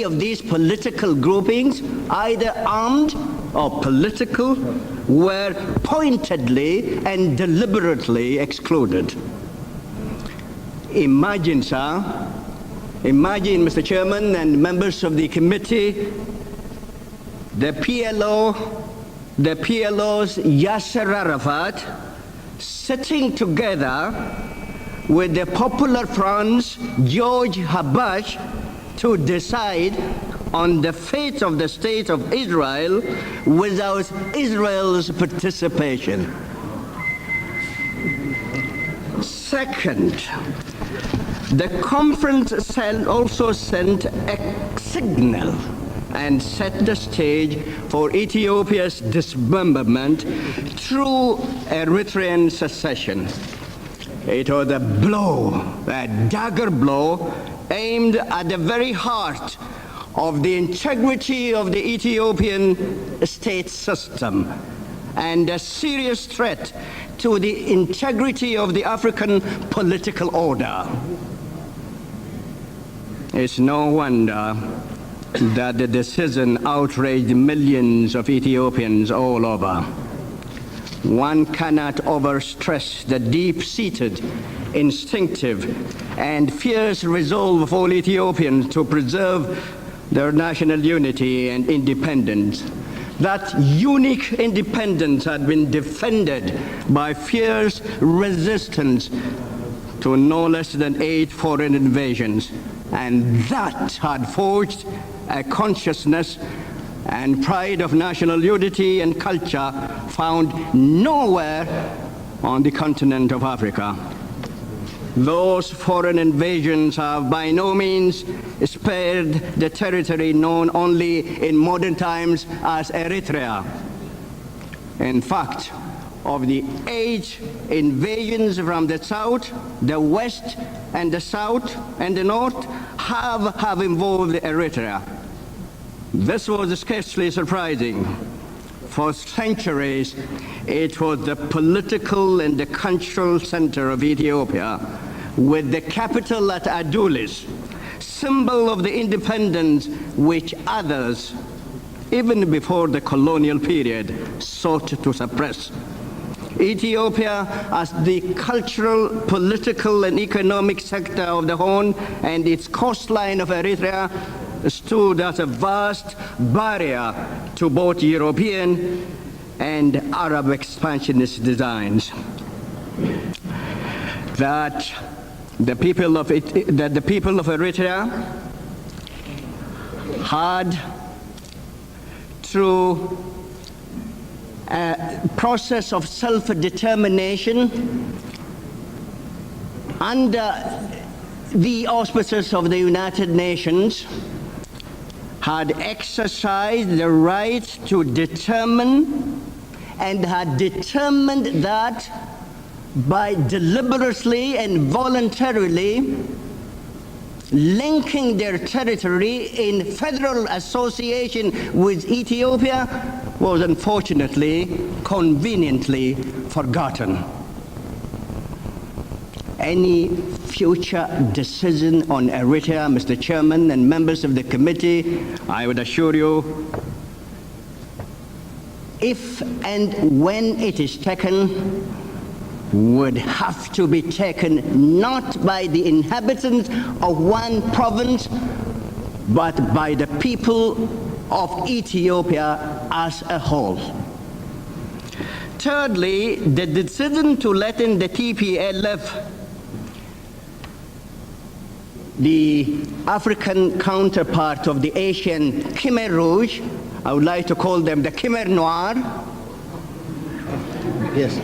any of these political groupings, either armed or political, were pointedly and deliberately excluded. Imagine, sir, imagine, Mr. Chairman and members of the committee, the PLO's Yasser Arafat sitting together with the Popular Front's George Habash to decide on the fate of the state of Israel without Israel's participation. Second, the conference also sent a signal and set the stage for Ethiopia's dismemberment through Eritrean secession. It was a blow, a dagger blow, aimed at the very heart of the integrity of the Ethiopian state system and a serious threat to the integrity of the African political order. It's no wonder that the decision outraged millions of Ethiopians all over. One cannot overstress the deep-seated, instinctive, and fierce resolve of all Ethiopians to preserve their national unity and independence. That unique independence had been defended by fierce resistance to no less than 8 foreign invasions, and that had forged a consciousness and pride of national unity and culture found nowhere on the continent of Africa. Those foreign invasions have by no means spared the territory known only in modern times as Eritrea. In fact, of the 8 invasions from the south, the west, and the south, and the north have involved Eritrea. This was scarcely surprising. For centuries, it was the political and the cultural center of Ethiopia, with the capital at Adulis, symbol of the independence which others, even before the colonial period, sought to suppress. Ethiopia, as the cultural, political, and economic sector of the Horn and its coastline of Eritrea, stood as a vast barrier to both European and Arab expansionist designs. That the people of Eritrea had, through a process of self-determination under the auspices of the United Nations, had exercised the right to determine and had determined that by deliberately and voluntarily linking their territory in federal association with Ethiopia was unfortunately conveniently forgotten. Any future decision on Eritrea, Mr. Chairman and members of the committee, I would assure you, if and when it is taken, would have to be taken not by the inhabitants of one province, but by the people of Ethiopia as a whole. Thirdly, the decision to let in the TPLF, the African counterpart of the Asian Khmer Rouge, I would like to call them the Khmer Noir. Yes.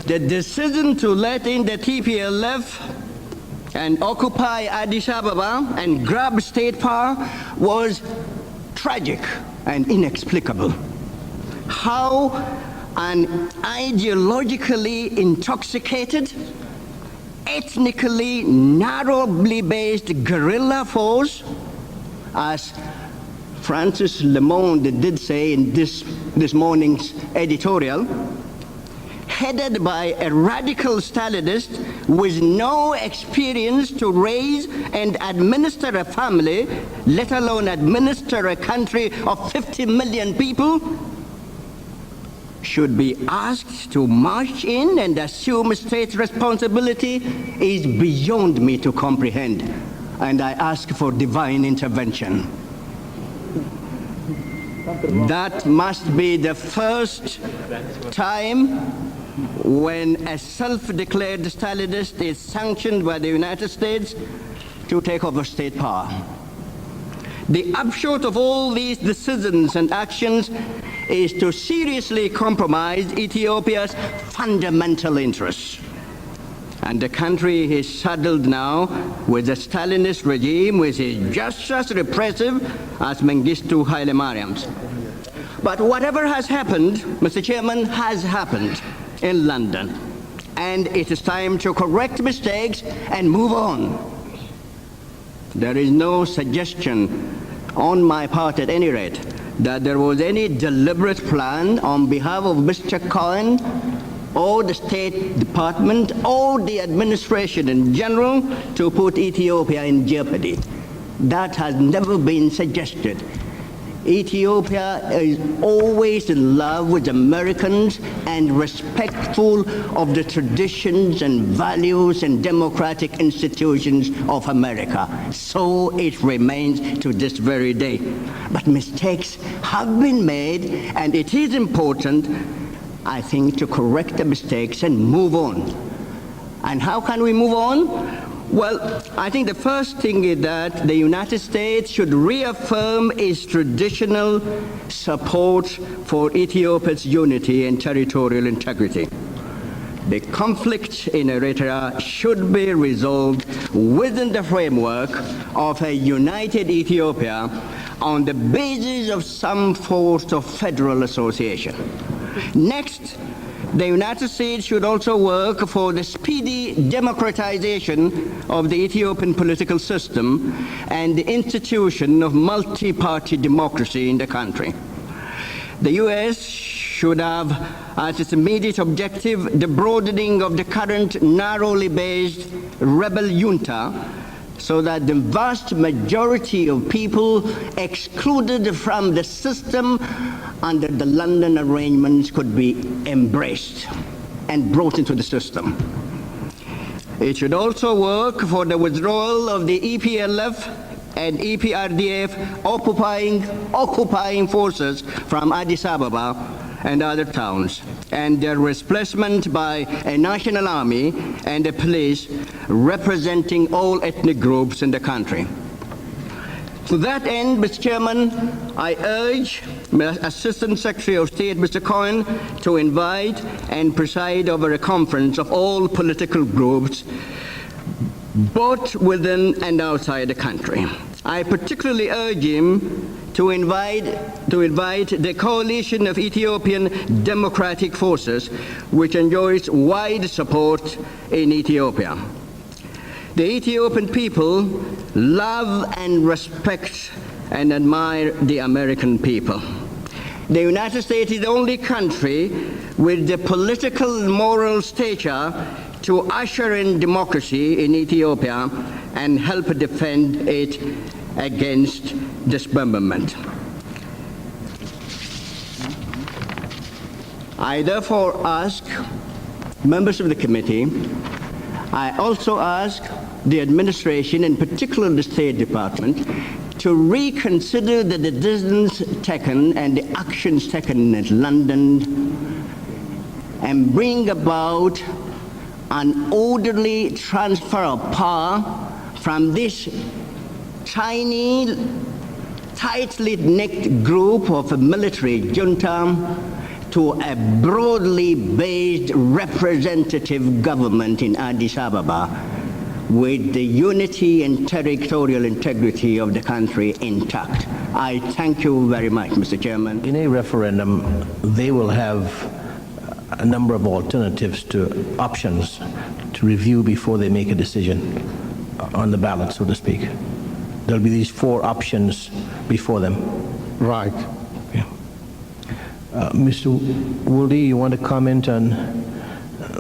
The decision to let in the TPLF and occupy Addis Ababa and grab state power was tragic and inexplicable. How an ideologically intoxicated, ethnically narrowly based guerrilla force, as Francis Le Monde did say in this morning's editorial, headed by a radical Stalinist with no experience to raise and administer a family, let alone administer a country of 50 million people, should be asked to march in and assume state responsibility is beyond me to comprehend, and I ask for divine intervention. That must be the first time when a self-declared Stalinist is sanctioned by the United States to take over state power. The upshot of all these decisions and actions is to seriously compromise Ethiopia's fundamental interests. And the country is saddled now with a Stalinist regime which is just as repressive as Mengistu Haile Mariam's. But whatever has happened, Mr. Chairman, has happened in London. And it is time to correct mistakes and move on. There is no suggestion on my part at any rate that there was any deliberate plan on behalf of Mr. Cohen or the State Department or the administration in general to put Ethiopia in jeopardy. That has never been suggested. Ethiopia is always in love with Americans and respectful of the traditions and values and democratic institutions of America. So it remains to this very day. But mistakes have been made, and it is important, I think, to correct the mistakes and move on. And how can we move on? Well, I think the first thing is that the United States should reaffirm its traditional support for Ethiopia's unity and territorial integrity. The conflict in Eritrea should be resolved within the framework of a united Ethiopia on the basis of some sort of federal association. Next, the United States should also work for the speedy democratization of the Ethiopian political system and the institution of multi-party democracy in the country. The U.S. should have as its immediate objective the broadening of the current narrowly based rebel junta so that the vast majority of people excluded from the system under the London arrangements could be embraced and brought into the system. It should also work for the withdrawal of the EPLF and EPRDF occupying forces from Addis Ababa and other towns, and their replacement by a national army and a police representing all ethnic groups in the country. To that end, Mr. Chairman, I urge Assistant Secretary of State, Mr. Cohen, to invite and preside over a conference of all political groups, both within and outside the country. I particularly urge him to invite the coalition of Ethiopian democratic forces, which enjoys wide support in Ethiopia. The Ethiopian people love and respect and admire the American people. The United States is the only country with the political and moral stature to usher in democracy in Ethiopia and help defend it against dismemberment. I therefore ask members of the committee, I also ask the administration, in particular the State Department, to reconsider the decisions taken and the actions taken in London and bring about an orderly transfer of power from this tiny, tightly knit group of a military junta to a broadly based representative government in Addis Ababa with the unity and territorial integrity of the country intact. I thank you very much, Mr. Chairman. In a referendum, they will have a number of alternatives to options to review before they make a decision on the ballot, so to speak. There'll be these 4 options before them. Right. Yeah. Mr. Wolde, you want to comment on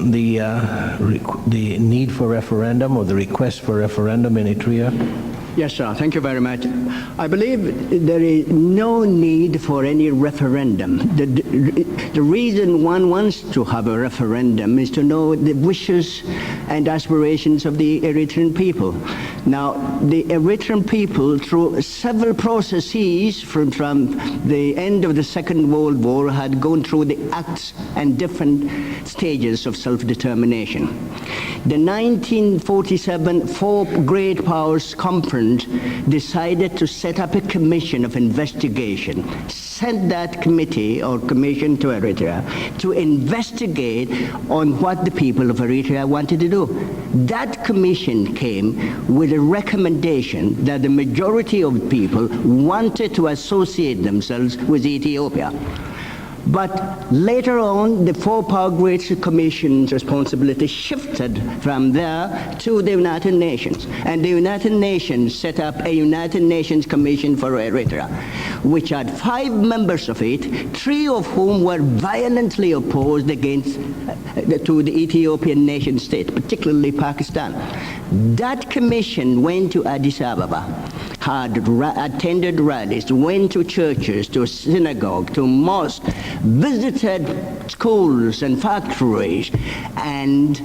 the need for referendum or the request for referendum in Eritrea? Yes, sir. Thank you very much. I believe there is no need for any referendum. The reason one wants to have a referendum is to know the wishes and aspirations of the Eritrean people. Now, the Eritrean people, through several processes from the end of the Second World War, had gone through the acts and different stages of self-determination. The 1947 Four Great Powers Conference decided to set up a commission of investigation, sent that committee or commission to Eritrea to investigate on what the people of Eritrea wanted to do. That commission came with a recommendation that the majority of people wanted to associate themselves with Ethiopia. But later on, the Four Power Great Commission's responsibility shifted from there to the United Nations. And the United Nations set up a United Nations Commission for Eritrea, which had 5 members of it, 3 of whom were violently opposed to the Ethiopian nation state, particularly Pakistan. That commission went to Addis Ababa, had attended rallies, went to churches, to synagogue, to mosques, visited schools and factories, and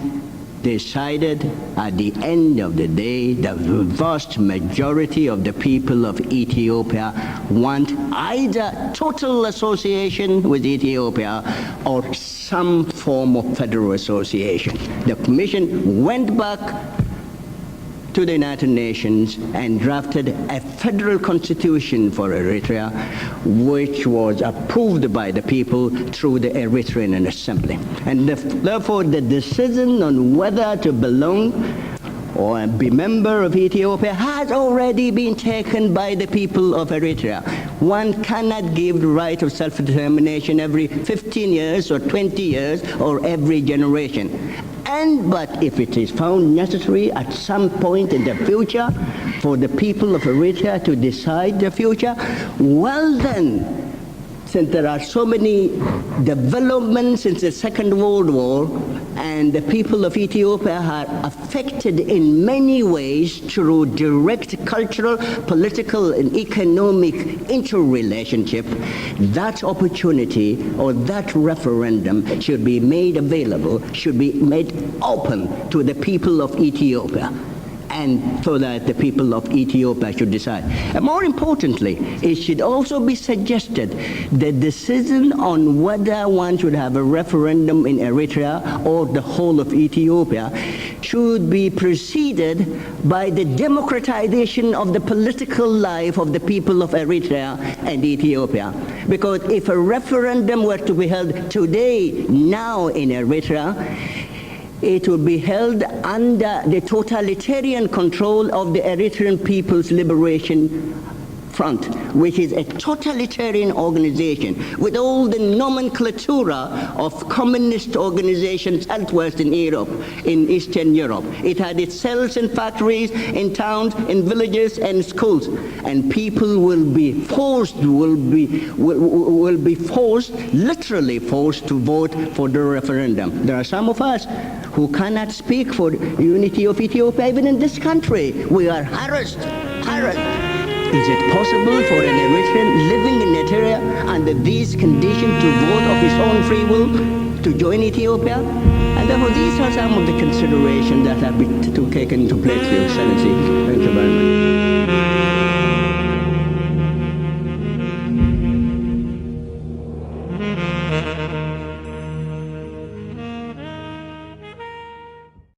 decided at the end of the day the vast majority of the people of Ethiopia want either total association with Ethiopia or some form of federal association. The commission went back to the United Nations and drafted a federal constitution for Eritrea, which was approved by the people through the Eritrean Assembly. And therefore, the decision on whether to belong or be member of Ethiopia has already been taken by the people of Eritrea. One cannot give the right of self-determination every 15 years or 20 years or every generation. But if it is found necessary at some point in the future for the people of Eritrea to decide the future, well then, since there are so many developments since the Second World War, and the people of Ethiopia are affected in many ways through direct cultural, political, and economic interrelationship, that opportunity or that referendum should be made available, should be made open to the people of Ethiopia, and so that the people of Ethiopia should decide. And more importantly, it should also be suggested the decision on whether one should have a referendum in Eritrea or the whole of Ethiopia should be preceded by the democratization of the political life of the people of Eritrea and Ethiopia. Because if a referendum were to be held today, now in Eritrea, it will be held under the totalitarian control of the Eritrean People's Liberation Front, which is a totalitarian organization with all the nomenclatura of communist organizations elsewhere in Europe, in Eastern Europe. It had its cells in factories, in towns, in villages, and schools. And people will be forced, literally forced to vote for the referendum. There are some of us who cannot speak for unity of Ethiopia, even in this country. We are harassed. Is it possible for an Eritrean living in Eritrea under these conditions to vote of his own free will to join Ethiopia? And therefore, these are some of the considerations that have been taken into place, Your Excellency. Thank you very much.